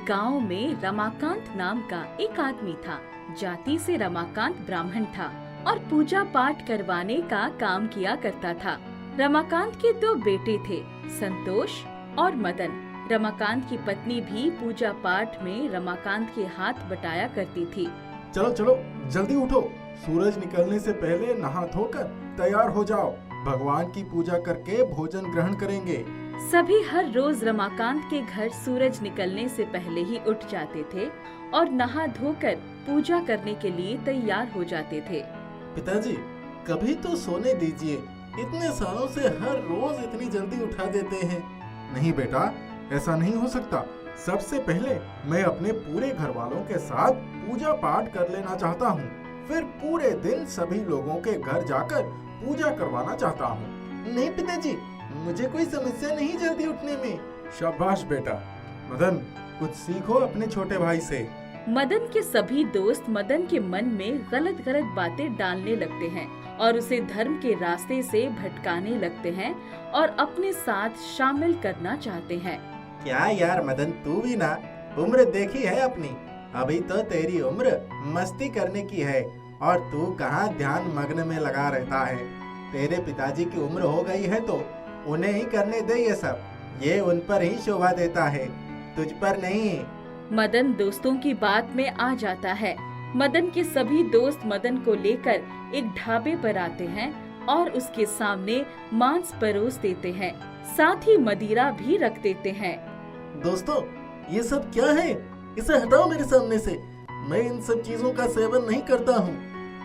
एक गांव में रमाकांत नाम का एक आदमी था। जाति से रमाकांत ब्राह्मण था और पूजा पाठ करवाने का काम किया करता था। रमाकांत के दो बेटे थे, संतोष और मदन। रमाकांत की पत्नी भी पूजा पाठ में रमाकांत के हाथ बटाया करती थी। चलो चलो जल्दी उठो, सूरज निकलने से पहले नहा धोकर तैयार हो जाओ। भगवान की पूजा करके भोजन ग्रहण करेंगे। सभी हर रोज रमाकांत के घर सूरज निकलने से पहले ही उठ जाते थे और नहा धोकर पूजा करने के लिए तैयार हो जाते थे। पिताजी, कभी तो सोने दीजिए, इतने सालों से हर रोज इतनी जल्दी उठा देते हैं। नहीं बेटा, ऐसा नहीं हो सकता। सबसे पहले मैं अपने पूरे घर वालों के साथ पूजा पाठ कर लेना चाहता हूँ, फिर पूरे दिन सभी लोगों के घर जाकर पूजा करवाना चाहता हूँ। नहीं पिताजी, मुझे कोई समस्या नहीं जल्दी उठने में। शाबाश बेटा। मदन, कुछ सीखो अपने छोटे भाई से। मदन के सभी दोस्त मदन के मन में गलत गलत बातें डालने लगते हैं और उसे धर्म के रास्ते से भटकाने लगते हैं और अपने साथ शामिल करना चाहते हैं। क्या यार मदन, तू भी ना उम्र देखी है अपनी। अभी तो तेरी उम्र मस्ती करने की है और तू कहाँ ध्यान मग्न में लगा रहता है। तेरे पिताजी की उम्र हो गई है तो उन्हें ही करने दे ये सब। ये उन पर ही शोभा देता है, तुझ पर नहीं। मदन दोस्तों की बात में आ जाता है। मदन के सभी दोस्त मदन को लेकर एक ढाबे पर आते हैं और उसके सामने मांस परोस देते हैं, साथ ही मदिरा भी रख देते हैं। दोस्तों, ये सब क्या है? इसे हटाओ मेरे सामने से। मैं इन सब चीजों का सेवन नहीं करता हूँ।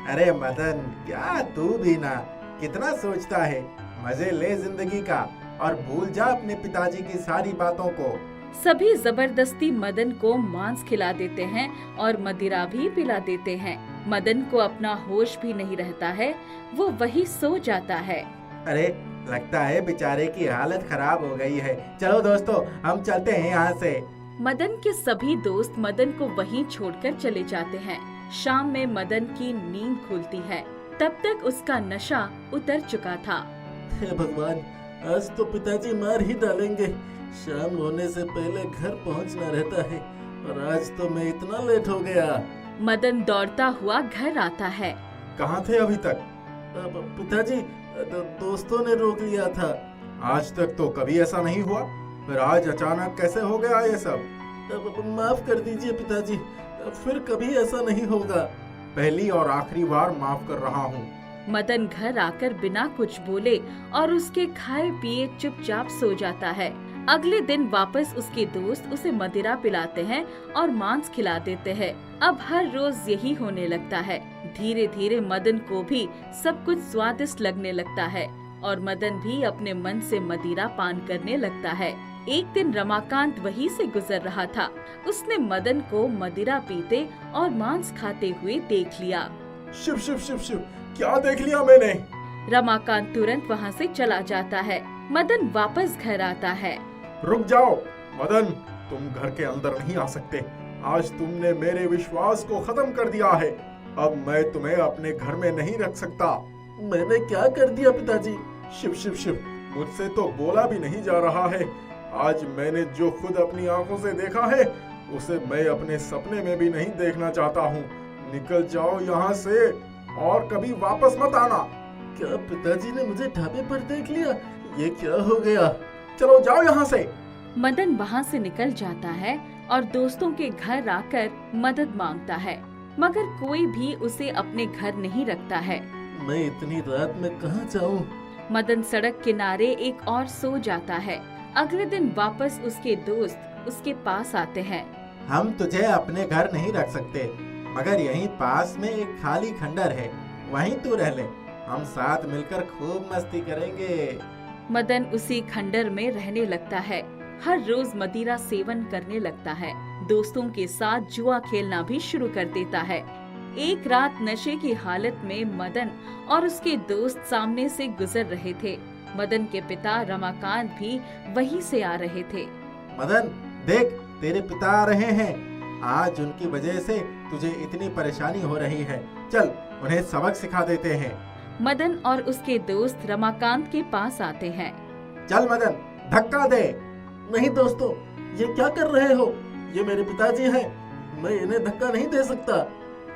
अरे मदन, क्या तू भी ना कितना सोचता है। मजे ले जिंदगी का और भूल जा अपने पिताजी की सारी बातों को। सभी जबरदस्ती मदन को मांस खिला देते हैं और मदिरा भी पिला देते हैं। मदन को अपना होश भी नहीं रहता है, वो वही सो जाता है। अरे, लगता है बेचारे की हालत खराब हो गई है। चलो दोस्तों, हम चलते हैं यहाँ से। मदन के सभी दोस्त मदन को वहीं छोड़कर चले जाते हैं। शाम में मदन की नींद खुलती है, तब तक उसका नशा उतर चुका था। हे भगवान, आज तो पिताजी मार ही डालेंगे। शाम होने से पहले घर पहुंचना रहता है और आज तो मैं इतना लेट हो गया। मदन दौड़ता हुआ घर आता है। कहाँ थे अभी तक? पिताजी, दोस्तों ने रोक लिया था। आज तक तो कभी ऐसा नहीं हुआ, फिर आज अचानक कैसे हो गया ये सब? माफ कर दीजिए पिताजी, फिर कभी ऐसा नहीं होगा। पहली और आखिरी बार माफ कर रहा हूँ। मदन घर आकर बिना कुछ बोले और उसके खाए पिए चुपचाप सो जाता है। अगले दिन वापस उसके दोस्त उसे मदिरा पिलाते हैं और मांस खिला देते हैं। अब हर रोज यही होने लगता है। धीरे धीरे मदन को भी सब कुछ स्वादिष्ट लगने लगता है और मदन भी अपने मन से मदिरा पान करने लगता है। एक दिन रमाकांत वहीं से गुजर रहा था। उसने मदन को मदिरा पीते और मांस खाते हुए देख लिया। शिव शिव शिव शिव, क्या देख लिया मैंने? रमाकांत तुरंत वहाँ से चला जाता है। मदन वापस घर आता है। रुक जाओ मदन, तुम घर के अंदर नहीं आ सकते। आज तुमने मेरे विश्वास को खत्म कर दिया है। अब मैं तुम्हें अपने घर में नहीं रख सकता। मैंने क्या कर दिया पिताजी? शिव शिव शिव, मुझसे तो बोला भी नहीं जा रहा है। आज मैंने जो खुद अपनी आंखों से देखा है, उसे मैं अपने सपने में भी नहीं देखना चाहता हूँ। निकल जाओ यहाँ से और कभी वापस मत आना। क्या पिताजी ने मुझे ढाबे पर देख लिया? ये क्या हो गया? चलो जाओ यहाँ से। मदन वहाँ से निकल जाता है और दोस्तों के घर आकर मदद मांगता है, मगर कोई भी उसे अपने घर नहीं रखता है। मैं इतनी रात में कहाँ जाऊँ? मदन सड़क किनारे एक और सो जाता है। अगले दिन वापस उसके दोस्त उसके पास आते हैं। हम तुझे अपने घर नहीं रख सकते, मगर यहीं पास में एक खाली खंडर है, वहीं तू रह ले। हम साथ मिलकर खूब मस्ती करेंगे। मदन उसी खंडर में रहने लगता है। हर रोज मदिरा सेवन करने लगता है। दोस्तों के साथ जुआ खेलना भी शुरू कर देता है। एक रात नशे की हालत में मदन और उसके दोस्त सामने से गुजर रहे थे। मदन के पिता रमाकांत भी वहीं से आ रहे थे। मदन, देख, तेरे पिता आ रहे हैं। आज उनकी वजह से तुझे इतनी परेशानी हो रही है। चल, उन्हें सबक सिखा देते हैं। मदन और उसके दोस्त रमाकांत के पास आते हैं। चल मदन, धक्का दे। नहीं दोस्तों, ये क्या कर रहे हो? ये मेरे पिताजी हैं, मैं इन्हें धक्का नहीं दे सकता।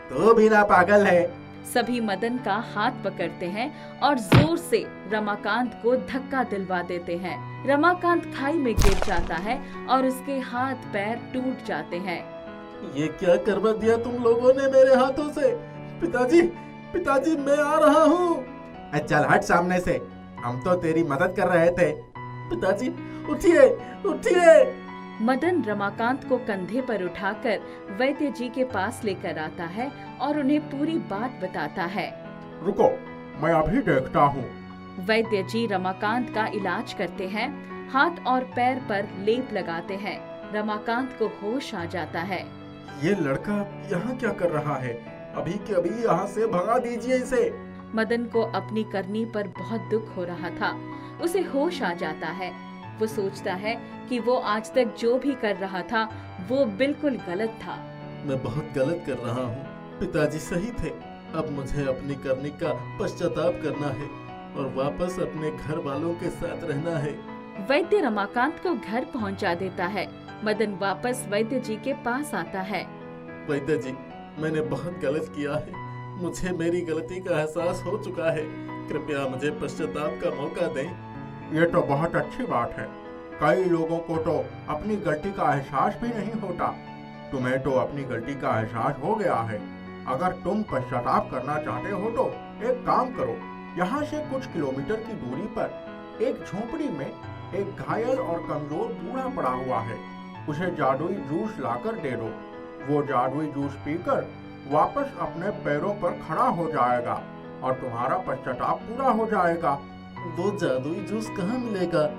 तो भी ना पागल है। सभी मदन का हाथ पकड़ते हैं और जोर से रमाकांत को धक्का दिलवा देते हैं। रमाकांत खाई में गिर जाता है और उसके हाथ पैर टूट जाते हैं। ये क्या करवा दिया तुम लोगों ने मेरे हाथों से? पिताजी, पिताजी मैं आ रहा हूँ। चल हट सामने से, हम तो तेरी मदद कर रहे थे। पिताजी उठिए, उठिए। मदन रमाकांत को कंधे पर उठाकर वैद्य जी के पास लेकर आता है और उन्हें पूरी बात बताता है। रुको, मैं अभी देखता हूँ। वैद्य जी रमाकांत का इलाज करते हैं, हाथ और पैर पर लेप लगाते हैं। रमाकांत को होश आ जाता है। ये लड़का यहाँ क्या कर रहा है? अभी के अभी यहाँ से भगा दीजिए इसे। मदन को अपनी करनी पर बहुत दुख हो रहा था। उसे होश आ जाता है। वो सोचता है कि वो आज तक जो भी कर रहा था वो बिल्कुल गलत था। मैं बहुत गलत कर रहा हूँ। पिताजी सही थे। अब मुझे अपनी करनी का पश्चाताप करना है और वापस अपने घर वालों के साथ रहना है। वैद्य रमाकांत को घर पहुंचा देता है। मदन वापस वैद्य जी के पास आता है। वैद्य जी, मैंने बहुत गलत किया है। मुझे मेरी गलती का एहसास हो चुका है। कृपया मुझे पश्चाताप का मौका दें। ये तो बहुत अच्छी बात है। कई लोगों को तो अपनी गलती का एहसास भी नहीं होता। तुम्हें तो अपनी गलती का एहसास हो गया है। अगर तुम पश्चाताप करना चाहते हो तो एक काम करो, यहाँ से कुछ किलोमीटर की दूरी पर एक झोपड़ी में एक घायल और कमजोर बूढ़ा पड़ा हुआ है। उसे जादुई जूस लाकर दे दो। वो जादुई जूस पीकर वापस अपने पैरों पर खड़ा हो जाएगा और तुम्हारा पश्चाताप पूरा हो जाएगा। वो जादुई जूस कहाँ मिलेगा?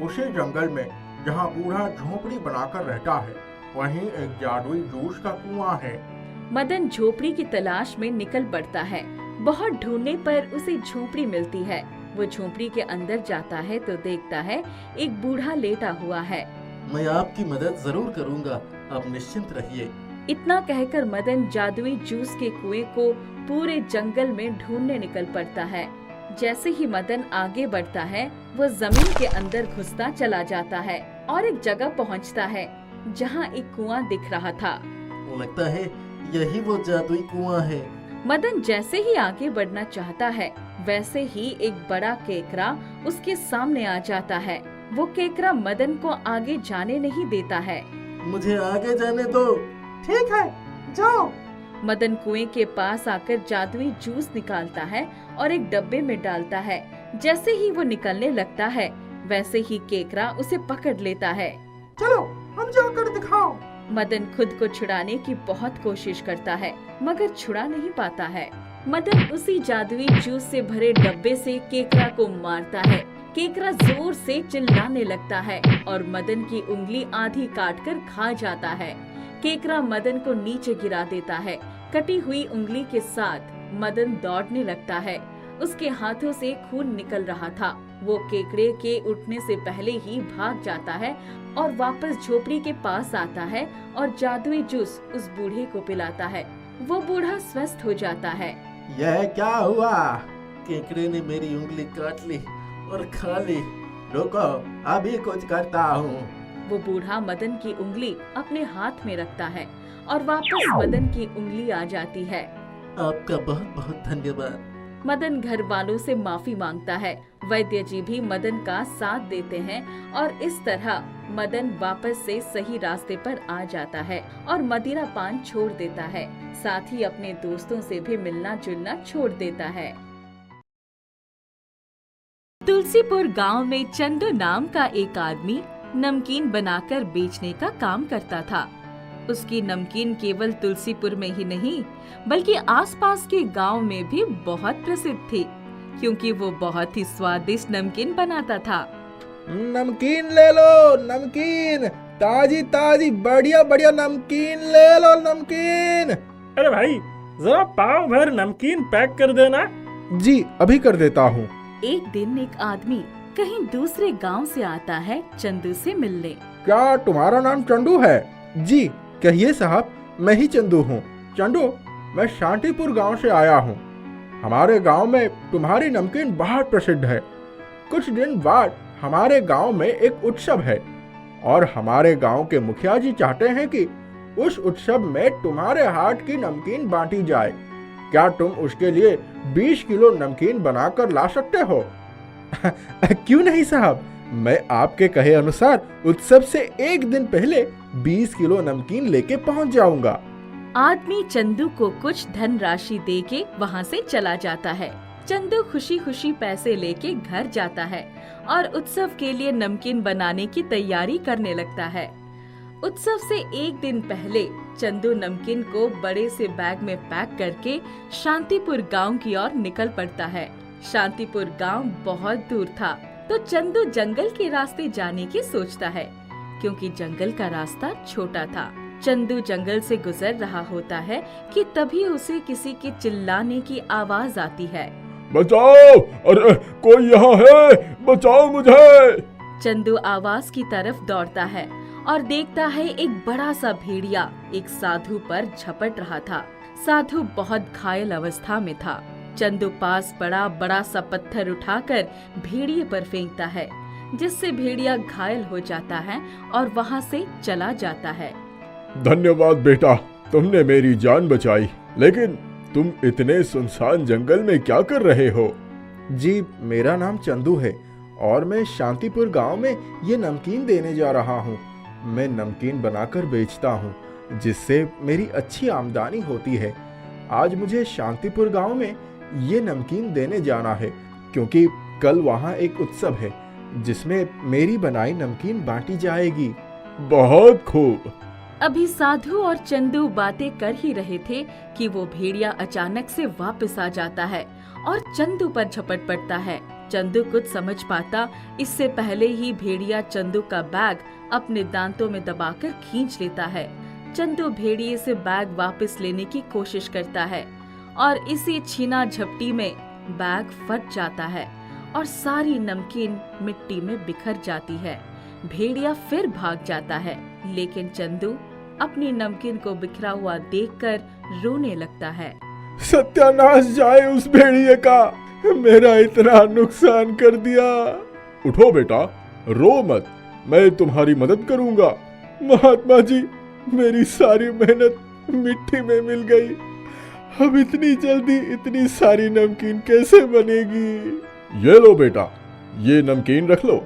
उसी जंगल में जहाँ बूढ़ा झोपड़ी बनाकर रहता है, वहीं एक जादुई जूस का कुआं है। मदन झोपड़ी की तलाश में निकल पड़ता है। बहुत ढूंढने पर उसे झोपड़ी मिलती है। वो झोपड़ी के अंदर जाता है तो देखता है एक बूढ़ा लेटा हुआ है। मैं आपकी मदद जरूर करूँगा, आप निश्चिंत रहिए। इतना कहकर मदन जादुई जूस के कुएं को पूरे जंगल में ढूंढने निकल पड़ता है। जैसे ही मदन आगे बढ़ता है वो जमीन के अंदर घुसता चला जाता है और एक जगह पहुंचता है जहां एक कुआं दिख रहा था। लगता है यही वो जादुई कुआं है। मदन जैसे ही आगे बढ़ना चाहता है वैसे ही एक बड़ा केकड़ा उसके सामने आ जाता है। वो केकड़ा मदन को आगे जाने नहीं देता है। मुझे आगे जाने दो। ठीक है, जाओ। मदन कुएं के पास आकर जादुई जूस निकालता है और एक डब्बे में डालता है। जैसे ही वो निकलने लगता है वैसे ही केकड़ा उसे पकड़ लेता है। चलो हम जाकर दिखाओ। मदन खुद को छुड़ाने की बहुत कोशिश करता है मगर छुड़ा नहीं पाता है। मदन उसी जादुई जूस से भरे डब्बे से केकड़ा को मारता है। केकड़ा जोर से चिल्लाने लगता है और मदन की उंगली आधी काटकर खा जाता है। केकड़ा मदन को नीचे गिरा देता है। कटी हुई उंगली के साथ मदन दौड़ने लगता है। उसके हाथों से खून निकल रहा था। वो केकड़े के उठने से पहले ही भाग जाता है और वापस झोपड़ी के पास आता है और जादुई जूस उस बूढ़े को पिलाता है। वो बूढ़ा स्वस्थ हो जाता है। यह क्या हुआ? केकड़े ने मेरी उंगली काट ली और खा ली। रुको, अभी कुछ करता हूँ। वो बूढ़ा मदन की उंगली अपने हाथ में रखता है और वापस मदन की उंगली आ जाती है। आपका बहुत बहुत धन्यवाद। मदन घर वालों से माफी मांगता है। वैद्य जी भी मदन का साथ देते हैं और इस तरह मदन वापस से सही रास्ते पर आ जाता है और मदिरा पान छोड़ देता है। साथ ही अपने दोस्तों से भी मिलना जुलना छोड़ देता है। तुलसीपुर गांव में चंदू नाम का एक आदमी नमकीन बनाकर बेचने का काम करता था। उसकी नमकीन केवल तुलसीपुर में ही नहीं बल्कि आसपास के गांव में भी बहुत प्रसिद्ध थी, क्योंकि वो बहुत ही स्वादिष्ट नमकीन बनाता था। नमकीन ले लो, नमकीन ताजी ताजी बढ़िया बढ़िया नमकीन ले लो, नमकीन। अरे भाई, जरा पाव भर नमकीन पैक कर देना। जी अभी कर देता हूँ। एक दिन एक आदमी कहीं दूसरे गांव से आता है चंदू से मिलने। क्या तुम्हारा नाम चंदू है? जी कहिए साहब, मैं ही चंदू हूँ। चंदू, मैं शांतिपुर गांव से आया हूँ। हमारे गांव में तुम्हारी नमकीन बहुत प्रसिद्ध है। कुछ दिन बाद हमारे गांव में एक उत्सव है। और हमारे गांव के मुखिया जी चाहते हैं कि उस उत्सव में तुम्हारे हाथ की नमकीन बांटी जाए। क्या तुम उसके लिए 20 किलो नमकीन बनाकर ला सकते हो? क्यों नहीं साहब, मैं आपके कहे अनुसार उत्सव से एक दिन पहले 20 किलो नमकीन लेके पहुंच जाऊंगा। आदमी चंदू को कुछ धन राशि दे के वहाँ से चला जाता है। चंदू खुशी खुशी पैसे लेके घर जाता है और उत्सव के लिए नमकीन बनाने की तैयारी करने लगता है। उत्सव से एक दिन पहले चंदू नमकीन को बड़े से बैग में पैक करके शांतिपुर गांव की ओर निकल पड़ता है। शांतिपुर गांव बहुत दूर था, तो चंदू जंगल के रास्ते जाने की सोचता है, क्योंकि जंगल का रास्ता छोटा था। चंदू जंगल से गुजर रहा होता है कि तभी उसे किसी के चिल्लाने की आवाज आती है। बचाओ! अरे कोई यहाँ है, बचाओ मुझे! चंदू आवाज की तरफ दौड़ता है और देखता है एक बड़ा सा भेड़िया एक साधु पर झपट रहा था। साधु बहुत घायल अवस्था में था। चंदू पास बड़ा सा पत्थर उठाकर भेड़िए पर फेंकता है, जिससे भेड़िया घायल हो जाता है और वहाँ से चला जाता है। धन्यवाद बेटा, तुमने मेरी जान बचाई। लेकिन तुम इतने सुनसान जंगल में क्या कर रहे हो? जी, मेरा नाम चंदू है और मैं शांतिपुर गांव में ये नमकीन देने जा रहा हूँ। मैं नमकीन बनाकर बेचता हूँ, जिससे मेरी अच्छी आमदनी होती है। आज मुझे शांतिपुर गांव में ये नमकीन देने जाना है, क्योंकि कल वहाँ एक उत्सव है जिसमें मेरी बनाई नमकीन बांटी जाएगी। बहुत खूब। अभी साधु और चंदू बातें कर ही रहे थे कि वो भेड़िया अचानक से वापस आ जाता है और चंदू पर झपट पड़ता है। चंदू कुछ समझ पाता इससे पहले ही भेड़िया चंदू का बैग अपने दांतों में दबाकर खींच लेता है। चंदू भेड़िए से बैग वापस लेने की कोशिश करता है और इसी छीना झपटी में बैग फट जाता है और सारी नमकीन मिट्टी में बिखर जाती है। भेड़िया फिर भाग जाता है, लेकिन चंदू अपनी नमकीन को बिखरा हुआ देखकर रोने लगता है। सत्यानाश जाए उस भेड़िए का, मेरा इतना नुकसान कर दिया। उठो बेटा, रो मत, मैं तुम्हारी मदद करूंगा। महात्मा जी, मेरी सारी मेहनत मिट्टी में मिल गई। अब इतनी जल्दी इतनी सारी नमकीन कैसे बनेगी? ये लो बेटा, ये नमकीन रख लो,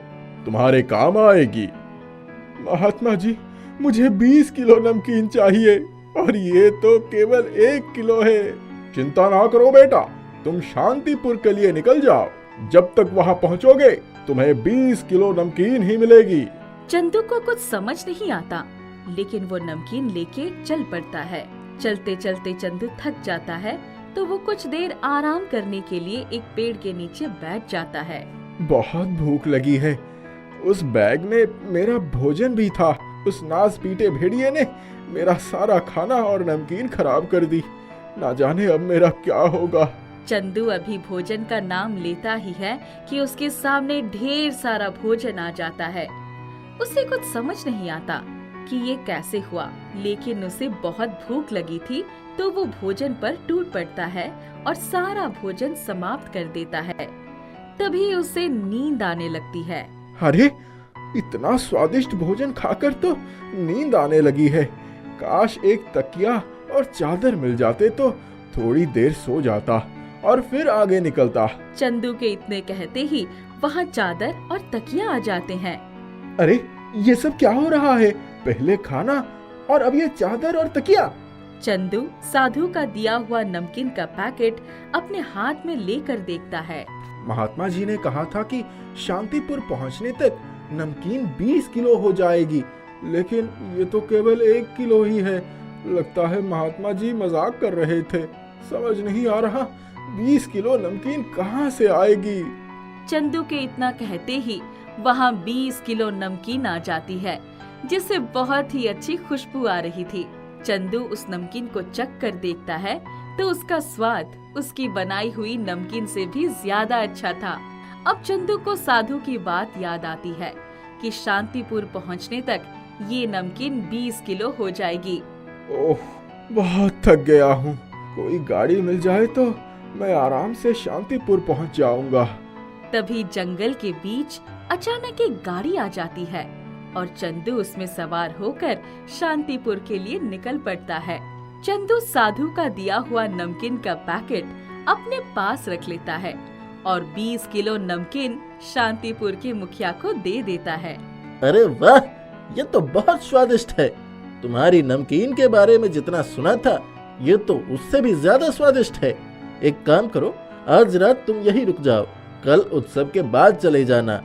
तुम्हारे काम आएगी। महात्मा जी, मुझे 20 किलो नमकीन चाहिए और ये तो केवल 1 किलो है। चिंता ना करो बेटा, तुम शांतिपुर के लिए निकल जाओ। जब तक वहाँ पहुँचोगे तुम्हें 20 किलो नमकीन ही मिलेगी। चंदू को कुछ समझ नहीं आता, लेकिन वो नमकीन लेके चल पड़ता है। चलते चलते चंदू थक जाता है, तो वो कुछ देर आराम करने के लिए एक पेड़ के नीचे बैठ जाता है। बहुत भूख लगी है। उस बैग में मेरा भोजन भी था। उस नाज पीटे भेड़िए ने मेरा सारा खाना और नमकीन खराब कर दी। ना जाने अब मेरा क्या होगा। चंदू अभी भोजन का नाम लेता ही है कि उसके सामने ढेर सारा भोजन आ जाता है। उसे कुछ समझ नहीं आता कि ये कैसे हुआ, लेकिन उसे बहुत भूख लगी थी, तो वो भोजन पर टूट पड़ता है और सारा भोजन समाप्त कर देता है। तभी उसे नींद आने लगती है। अरे, इतना स्वादिष्ट भोजन खाकर तो नींद आने लगी है। काश एक तकिया और चादर मिल जाते तो थोड़ी देर सो जाता और फिर आगे निकलता। चंदू के इतने कहते ही वहाँ चादर और तकिया आ जाते हैं। अरे, ये सब क्या हो रहा है? पहले खाना और अब ये चादर और तकिया। चंदू साधु का दिया हुआ नमकीन का पैकेट अपने हाथ में लेकर देखता है। महात्मा जी ने कहा था कि शांतिपुर पहुंचने तक नमकीन 20 किलो हो जाएगी, लेकिन ये तो केवल 1 किलो ही है। लगता है महात्मा जी मजाक कर रहे थे। समझ नहीं आ रहा 20 किलो नमकीन कहाँ से आएगी। चंदू के इतना कहते ही वहाँ 20 किलो नमकीन आ जाती है, जिससे बहुत ही अच्छी खुशबू आ रही थी। चंदू उस नमकीन को चख कर देखता है तो उसका स्वाद उसकी बनाई हुई नमकीन से भी ज्यादा अच्छा था। अब चंदू को साधु की बात याद आती है कि शांतिपुर पहुंचने तक ये नमकीन 20 किलो हो जाएगी। ओह, बहुत थक गया हूँ। कोई गाड़ी मिल जाए तो मैं आराम से शांतिपुर पहुंच जाऊंगा। तभी जंगल के बीच अचानक एक गाड़ी आ जाती है और चंदू उसमें सवार होकर शांतिपुर के लिए निकल पड़ता है। चंदू साधु का दिया हुआ नमकीन का पैकेट अपने पास रख लेता है और 20 किलो नमकीन शांतिपुर के मुखिया को दे देता है। अरे वाह, ये तो बहुत स्वादिष्ट है। तुम्हारी नमकीन के बारे में जितना सुना था, ये तो उससे भी ज्यादा स्वादिष्ट है। एक काम करो, आज रात तुम यहीं रुक जाओ, कल उत्सव के बाद चले जाना।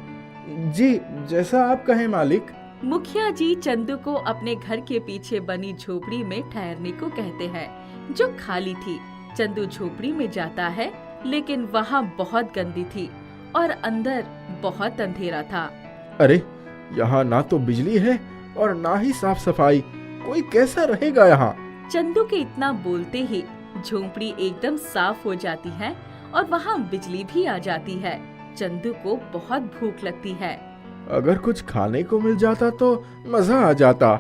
जी, जैसा आप कहें मालिक। मुखिया जी चंदू को अपने घर के पीछे बनी झोपड़ी में ठहरने को कहते हैं, जो खाली थी। चंदू झोपड़ी में जाता है, लेकिन वहाँ बहुत गंदी थी और अंदर बहुत अंधेरा था। अरे, यहाँ ना तो बिजली है और ना ही साफ सफाई, कोई कैसा रहेगा यहाँ? चंदू के इतना बोलते ही झोपड़ी एकदम साफ हो जाती है और वहाँ बिजली भी आ जाती है। चंदू को बहुत भूख लगती है। अगर कुछ खाने को मिल जाता तो मजा आ जाता।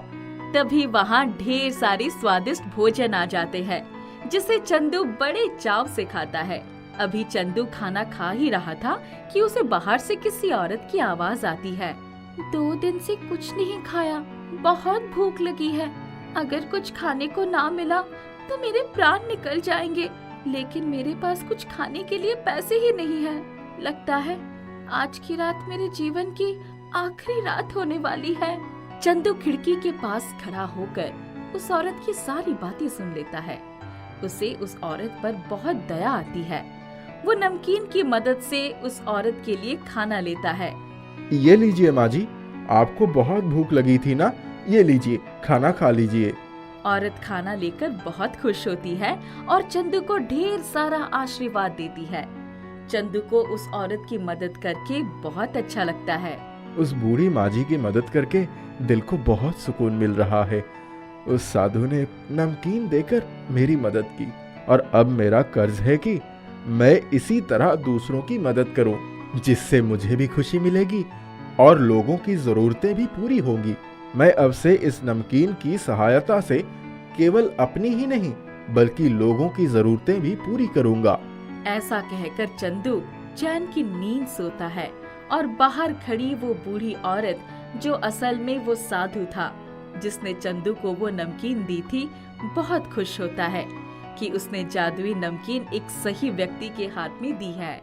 तभी वहाँ ढेर सारे स्वादिष्ट भोजन आ जाते हैं, जिसे चंदू बड़े चाव से खाता है। अभी चंदू खाना खा ही रहा था कि उसे बाहर से किसी औरत की आवाज आती है। 2 दिन से कुछ नहीं खाया, बहुत भूख लगी है। अगर कुछ खाने को ना मिला तो मेरे प्राण निकल जाएंगे, लेकिन मेरे पास कुछ खाने के लिए पैसे ही नहीं है। लगता है आज की रात मेरे जीवन की आखिरी रात होने वाली है। चंदू खिड़की के पास खड़ा होकर उस औरत की सारी बातें सुन लेता है। उसे उस औरत पर बहुत दया आती है। वो नमकीन की मदद से उस औरत के लिए खाना लेता है। ये लीजिए माँ जी, आपको बहुत भूख लगी थी ना, ये लीजिए, खाना खा लीजिए। औरत खाना लेकर बहुत खुश होती है और चंदू को ढेर सारा आशीर्वाद देती है। चंदू को उस औरत की मदद करके बहुत अच्छा लगता है। उस बूढ़ी माँ जी की मदद करके दिल को बहुत सुकून मिल रहा है। उस साधु ने नमकीन देकर मेरी मदद की और अब मेरा कर्ज है कि मैं इसी तरह दूसरों की मदद करूं, जिससे मुझे भी खुशी मिलेगी और लोगों की जरूरतें भी पूरी होंगी। मैं अब से इस नमकीन की सहायता से केवल अपनी ही नहीं बल्कि लोगों की जरूरतें भी पूरी करूंगा। ऐसा कहकर चंदू चैन की नींद सोता है और बाहर खड़ी वो बूढ़ी औरत, जो असल में वो साधु था जिसने चंदू को वो नमकीन दी थी, बहुत खुश होता है कि उसने जादुई नमकीन एक सही व्यक्ति के हाथ में दी है।